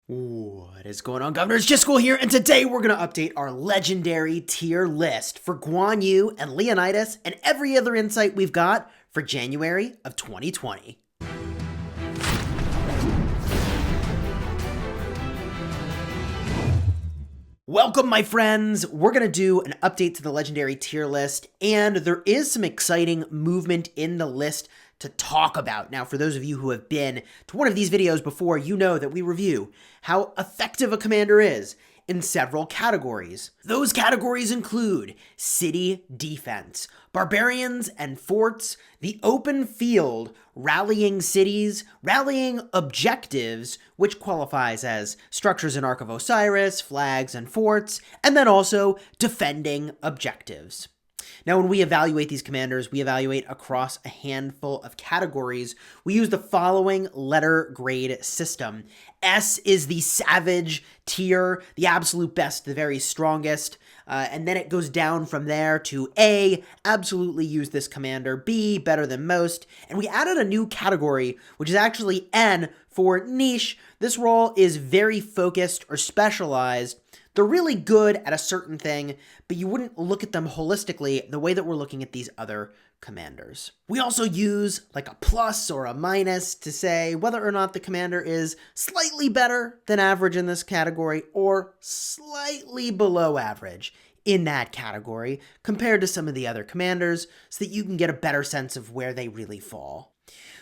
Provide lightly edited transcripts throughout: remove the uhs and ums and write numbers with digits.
What is going on, Governors? Chisgule here, and today we're going to update our legendary tier list for Guan Yu and Leonidas and every other insight we've got for January of 2020. Welcome, my friends. We're going to do an update to the legendary tier list, and there is some exciting movement in the list to talk about. Now, for those of you who have been to one of these videos before, you know that we review how effective a commander is in several categories. Those categories include city defense, barbarians and forts, the open field, rallying cities, rallying objectives, which qualifies as structures in Ark of Osiris, flags and forts, and then also defending objectives. Now, when we evaluate these commanders, we evaluate across a handful of categories. We use the following letter grade system. S is the savage tier, the absolute best, the very strongest. And then it goes down from there to A, absolutely use this commander. B, better than most. And we added a new category, which is actually N for niche. This role is very focused or specialized. They're really good at a certain thing, but you wouldn't look at them holistically the way that we're looking at these other commanders. We also use like a plus or a minus to say whether or not the commander is slightly better than average in this category or slightly below average in that category compared to some of the other commanders so that you can get a better sense of where they really fall.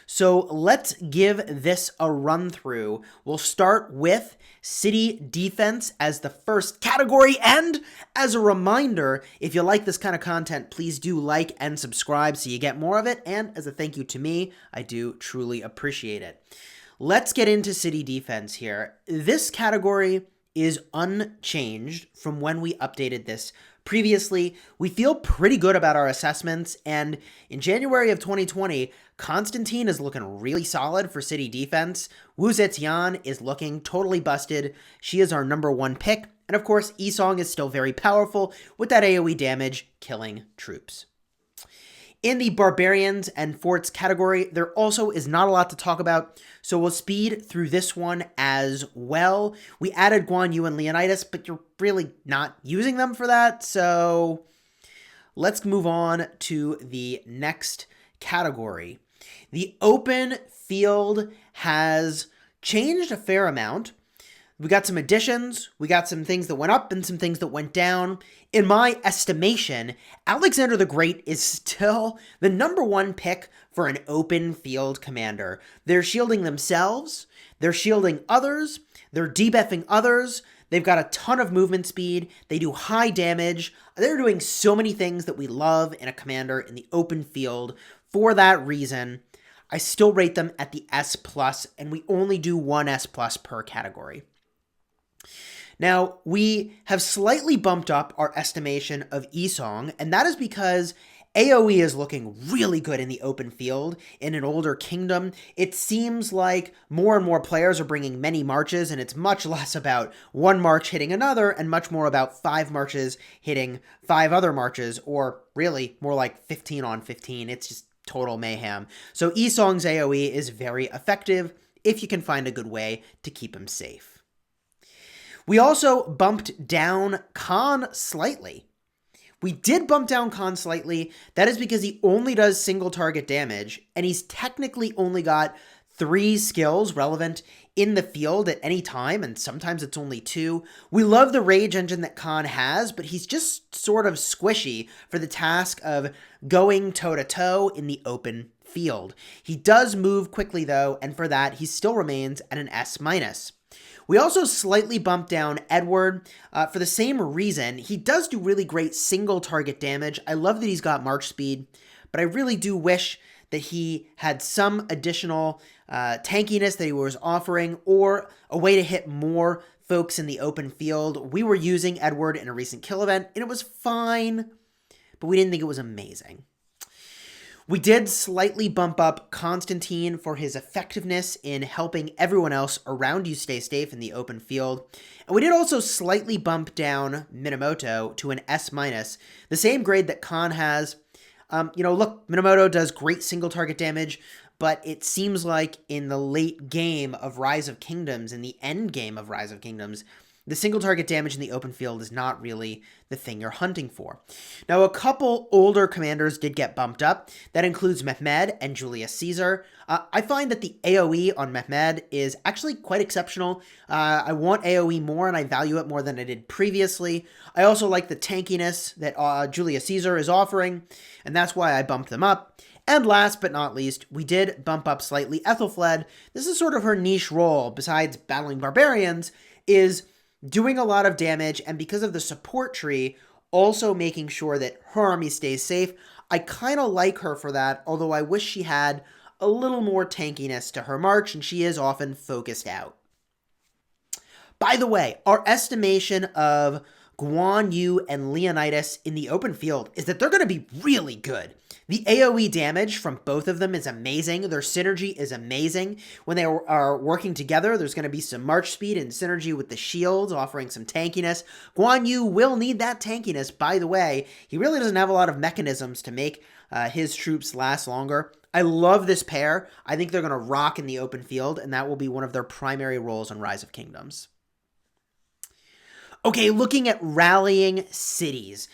So let's give this a run through. We'll start with city defense as the first category. And as a reminder, if you like this kind of content, please do like and subscribe so you get more of it. And as a thank you to me, I do truly appreciate it. Let's get into city defense here. This category is unchanged from when we updated this previously. We feel pretty good about our assessments, and in January of 2020, Constantine is looking really solid for city defense. Wu Zetian is looking totally busted. She is our #1 pick, and of course, Isong is still very powerful with that AoE damage killing troops. In the barbarians and forts category, there also is not a lot to talk about, so we'll speed through this one as well. We added Guan Yu and Leonidas, but you're really not using them for that, so let's move on to the next category. The open field has changed a fair amount. We got some additions, we got some things that went up and some things that went down. In my estimation, Alexander the Great is still the #1 pick for an open field commander. They're shielding themselves, they're shielding others, they're debuffing others, they've got a ton of movement speed, they do high damage, they're doing so many things that we love in a commander in the open field. For that reason, I still rate them at the S+, and we only do one S+ per category. Now, we have slightly bumped up our estimation of Isong, and that is because AoE is looking really good in the open field in an older kingdom. It seems like more and more players are bringing many marches, and it's much less about one march hitting another and much more about 5 marches hitting 5 other marches, or really more like 15 on 15. It's just total mayhem. So Isong's AoE is very effective if you can find a good way to keep him safe. We also bumped down Khan slightly. We did bump down Khan slightly. That is because he only does single target damage, and he's technically only got 3 skills relevant in the field at any time, and sometimes it's only 2. We love the rage engine that Khan has, but he's just sort of squishy for the task of going toe-to-toe in the open field. He does move quickly, though, and for that, he still remains at an S-. We also slightly bumped down Edward for the same reason. He does do really great single target damage. I love that he's got march speed, but I really do wish that he had some additional tankiness that he was offering, or a way to hit more folks in the open field. We were using Edward in a recent kill event, and it was fine, but we didn't think it was amazing. We did slightly bump up Constantine for his effectiveness in helping everyone else around you stay safe in the open field. And we did also slightly bump down Minamoto to an S-, the same grade that Khan has. Look, Minamoto does great single target damage, but it seems like in the late game of Rise of Kingdoms, in the end game of Rise of Kingdoms, the single target damage in the open field is not really the thing you're hunting for. Now, a couple older commanders did get bumped up. That includes Mehmed and Julius Caesar. I find that the AoE on Mehmed is actually quite exceptional. I want AoE more, and I value it more than I did previously. I also like the tankiness that Julius Caesar is offering, and that's why I bumped them up. And last but not least, we did bump up slightly Ethelfled. This is sort of her niche role, besides battling barbarians, is doing a lot of damage, and because of the support tree, also making sure that her army stays safe. I kind of like her for that, although I wish she had a little more tankiness to her march, and she is often focused out. By the way, our estimation of Guan Yu and Leonidas in the open field is that they're going to be really good. The AoE damage from both of them is amazing. Their synergy is amazing. When they are working together, there's going to be some march speed and synergy with the shields, offering some tankiness. Guan Yu will need that tankiness, by the way. He really doesn't have a lot of mechanisms to make his troops last longer. I love this pair. I think they're going to rock in the open field, and that will be one of their primary roles on Rise of Kingdoms. Okay, looking at rallying cities.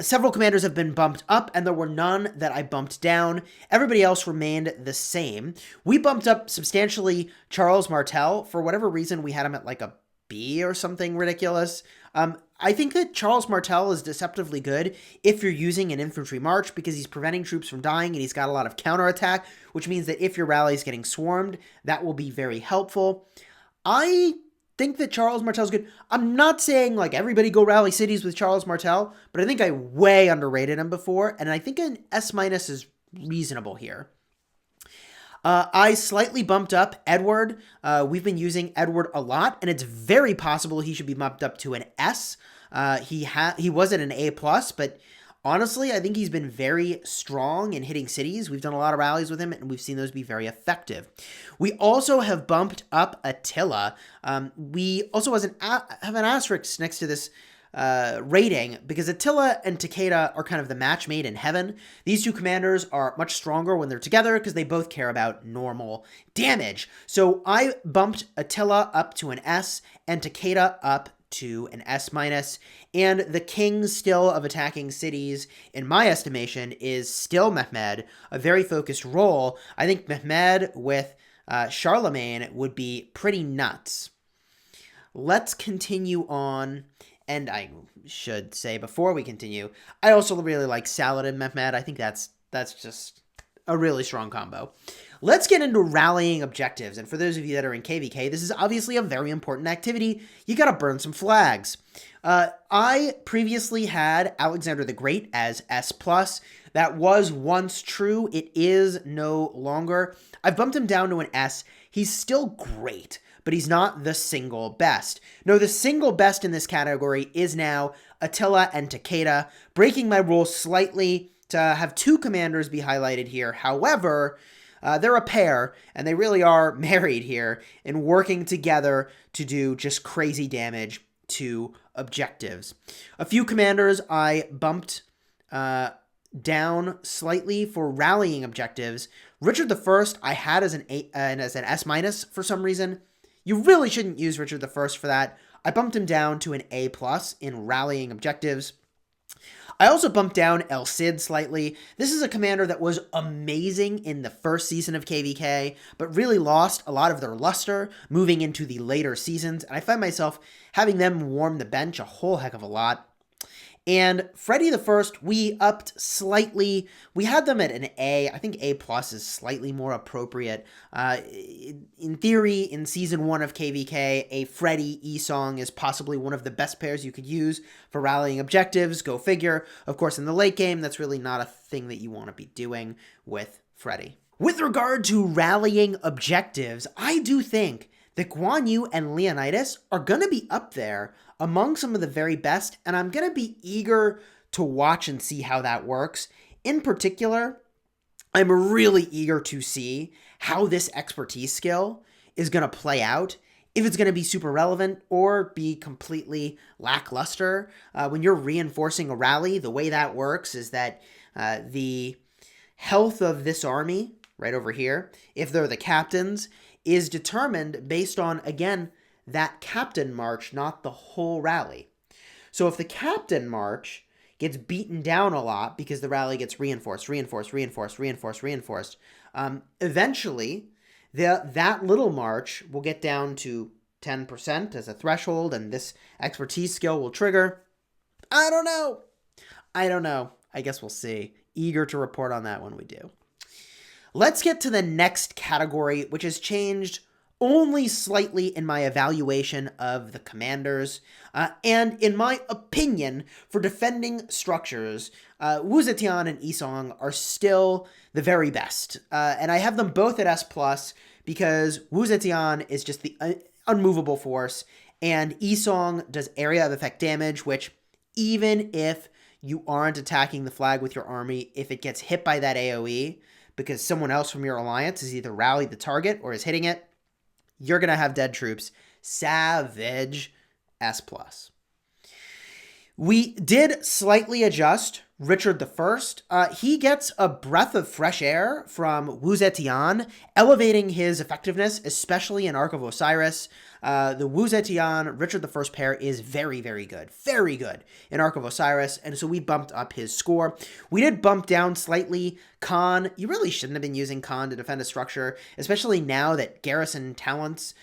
Several commanders have been bumped up, and there were none that I bumped down. Everybody else remained the same. We bumped up substantially Charles Martel. For whatever reason, we had him at like a B or something ridiculous. I think that Charles Martel is deceptively good if you're using an infantry march, because he's preventing troops from dying and he's got a lot of counterattack, which means that if your rally is getting swarmed, that will be very helpful. I think that Charles Martel's good. I'm not saying like everybody go rally cities with Charles Martel, but I think I way underrated him before, and I think an S- is reasonable here. I slightly bumped up Edward. We've been using Edward a lot, and it's very possible he should be bumped up to an S. He was at an A+, but honestly, I think he's been very strong in hitting cities. We've done a lot of rallies with him, and we've seen those be very effective. We also have bumped up Attila. We also have an asterisk next to this rating, because Attila and Takeda are kind of the match made in heaven. These two commanders are much stronger when they're together because they both care about normal damage. So I bumped Attila up to an S and Takeda up to an S-, and the king still of attacking cities, in my estimation, is still Mehmed, a very focused role. I think Mehmed with Charlemagne would be pretty nuts. Let's continue on, and I should say before we continue, I also really like Saladin Mehmed. I think that's just a really strong combo. Let's get into rallying objectives, and for those of you that are in KVK, this is obviously a very important activity. You gotta burn some flags. I previously had Alexander the Great as S+. That was once true. It is no longer. I've bumped him down to an S. He's still great, but he's not the single best. No, the single best in this category is now Attila and Takeda, breaking my rule slightly to have two commanders be highlighted here. However, they're a pair, and they really are married here and working together to do just crazy damage to objectives. A few commanders I bumped down slightly for rallying objectives. Richard I I had as an S- for some reason. You really shouldn't use Richard I for that. I bumped him down to an A+ in rallying objectives. I also bumped down El Cid slightly. This is a commander that was amazing in the first season of KVK, but really lost a lot of their luster moving into the later seasons, and I find myself having them warm the bench a whole heck of a lot. And Freddy I, we upped slightly. We had them at an A. I think A+ is slightly more appropriate. In theory, in Season 1 of KVK, a Freddy E-Song is possibly one of the best pairs you could use for rallying objectives. Go figure. Of course, in the late game, that's really not a thing that you want to be doing with Freddy. With regard to rallying objectives, I do think that Guan Yu and Leonidas are going to be up there among some of the very best, and I'm going to be eager to watch and see how that works. In particular, I'm really eager to see how this expertise skill is going to play out, if it's going to be super relevant or be completely lackluster. When you're reinforcing a rally, the way that works is that the health of this army, right over here, if they're the captains, is determined based on, again, that captain march, not the whole rally. So if the captain march gets beaten down a lot because the rally gets reinforced, eventually that little march will get down to 10% as a threshold, and this expertise skill will trigger. I don't know. I guess we'll see. Eager to report on that when we do. Let's get to the next category, which has changed only slightly in my evaluation of the commanders. And in my opinion, for defending structures, Wu Zetian and Yisong are still the very best. And I have them both at S+, because Wu Zetian is just the unmovable force, and Yisong does area of effect damage, which even if you aren't attacking the flag with your army, if it gets hit by that AoE, because someone else from your alliance has either rallied the target or is hitting it, you're going to have dead troops. Savage. S+. We did slightly adjust Richard I. He gets a breath of fresh air from Wu Zetian, elevating his effectiveness, especially in Ark of Osiris. The Wu Zetian Richard I pair is very, very good in Ark of Osiris, and so we bumped up his score. We did bump down slightly Khan. You really shouldn't have been using Khan to defend a structure, especially now that garrison talents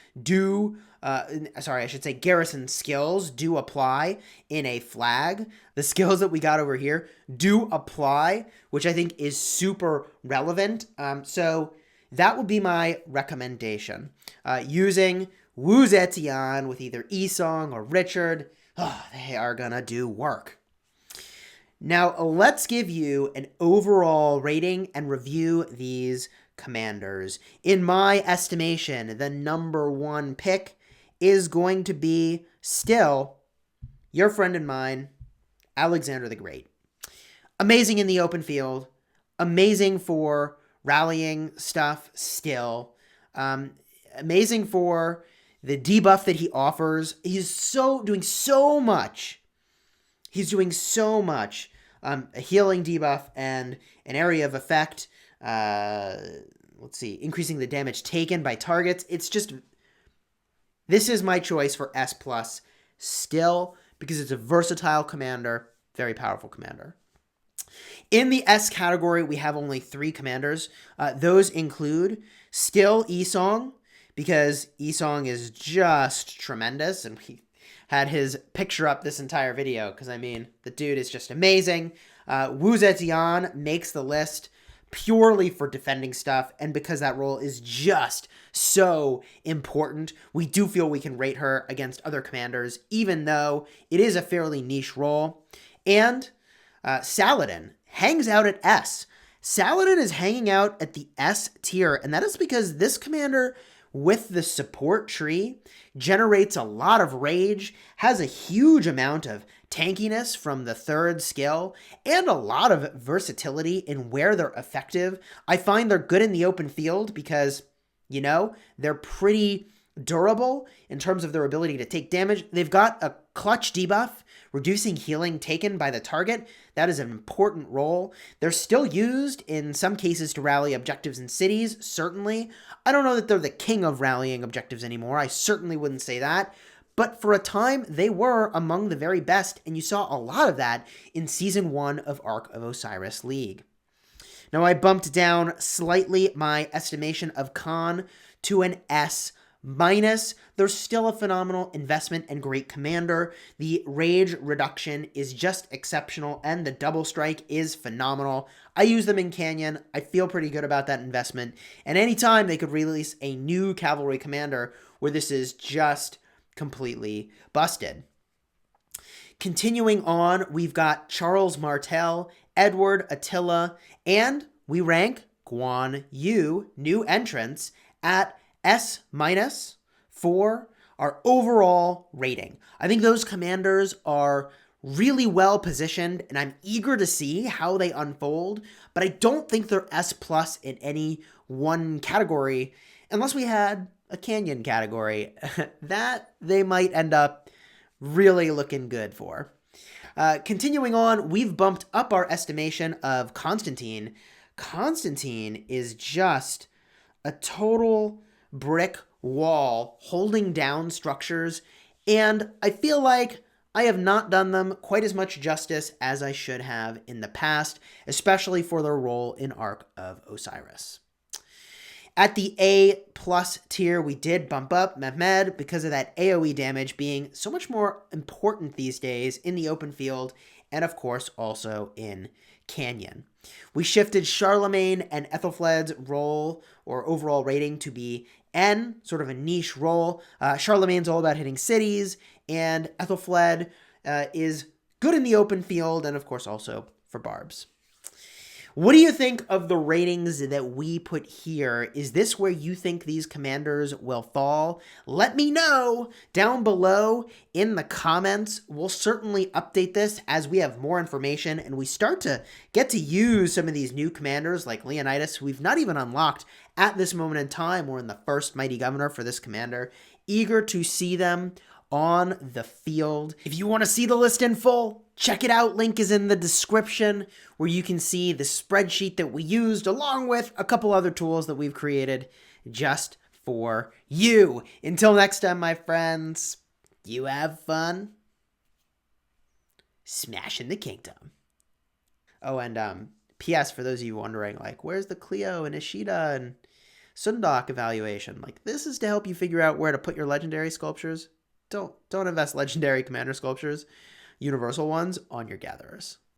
garrison skills do apply in a flag. The skills that we got over here do apply, which I think is super relevant. So that would be my recommendation. Using Wu Zetian with either Yisong or Richard, they are gonna do work. Now, let's give you an overall rating and review these commanders. In my estimation, the number one pick is going to be still your friend and mine, Alexander the Great. Amazing in the open field, amazing for rallying stuff still, amazing for the debuff that he offers. He's doing so much. A healing debuff and an area of effect. Increasing the damage taken by targets. This is my choice for S+ still, because it's a versatile commander, very powerful commander. In the S category, we have only 3 commanders. Those include still Yisong, because Yisong is just tremendous, and we had his picture up this entire video, because, the dude is just amazing. Wu Zetian makes the list purely for defending stuff, and because that role is just so important, we do feel we can rate her against other commanders, even though it is a fairly niche role. And Saladin hangs out at S. Saladin is hanging out at the S tier, and that is because this commander with the support tree generates a lot of rage, has a huge amount of tankiness from the 3rd skill, and a lot of versatility in where they're effective. I find they're good in the open field because, they're pretty durable in terms of their ability to take damage. They've got a clutch debuff, reducing healing taken by the target. That is an important role. They're still used in some cases to rally objectives in cities, certainly. I don't know that they're the king of rallying objectives anymore. I certainly wouldn't say that. But for a time, they were among the very best, and you saw a lot of that in Season 1 of Ark of Osiris League. Now, I bumped down slightly my estimation of Khan to an S-. They're still a phenomenal investment and great commander. The rage reduction is just exceptional, and the double strike is phenomenal. I use them in Canyon. I feel pretty good about that investment. And anytime they could release a new cavalry commander where this is just completely busted. Continuing on, we've got Charles Martel, Edward Attila, and we rank Guan Yu, new entrants, at S- for our overall rating. I think those commanders are really well positioned, and I'm eager to see how they unfold, but I don't think they're S+ in any one category, unless we had a Canyon category that they might end up really looking good for. Continuing on, we've bumped up our estimation of Constantine. Constantine is just a total brick wall holding down structures, and I feel like I have not done them quite as much justice as I should have in the past, especially for their role in Ark of Osiris. At the A plus tier, we did bump up Mehmed because of that AoE damage being so much more important these days in the open field, and of course also in Canyon. We shifted Charlemagne and Ethelflaed's role or overall rating to be N, sort of a niche role. Charlemagne's all about hitting cities, and Ethelflaed is good in the open field, and of course also for barbs. What do you think of the ratings that we put here? Is this where you think these commanders will fall? Let me know down below in the comments. We'll certainly update this as we have more information and we start to get to use some of these new commanders like Leonidas, who we've not even unlocked at this moment in time. We're in the first Mighty Governor for this commander. Eager to see them on the field. If you want to see the list in full, check it out. Link is in the description where you can see the spreadsheet that we used along with a couple other tools that we've created just for you. Until next time, my friends, you have fun smashing the kingdom. Oh, and P.S. for those of you wondering, like, where's the Cleo and Ishida and Sundok evaluation? Like, this is to help you figure out where to put your legendary sculptures. Don't invest legendary commander sculptures, universal ones, on your gatherers.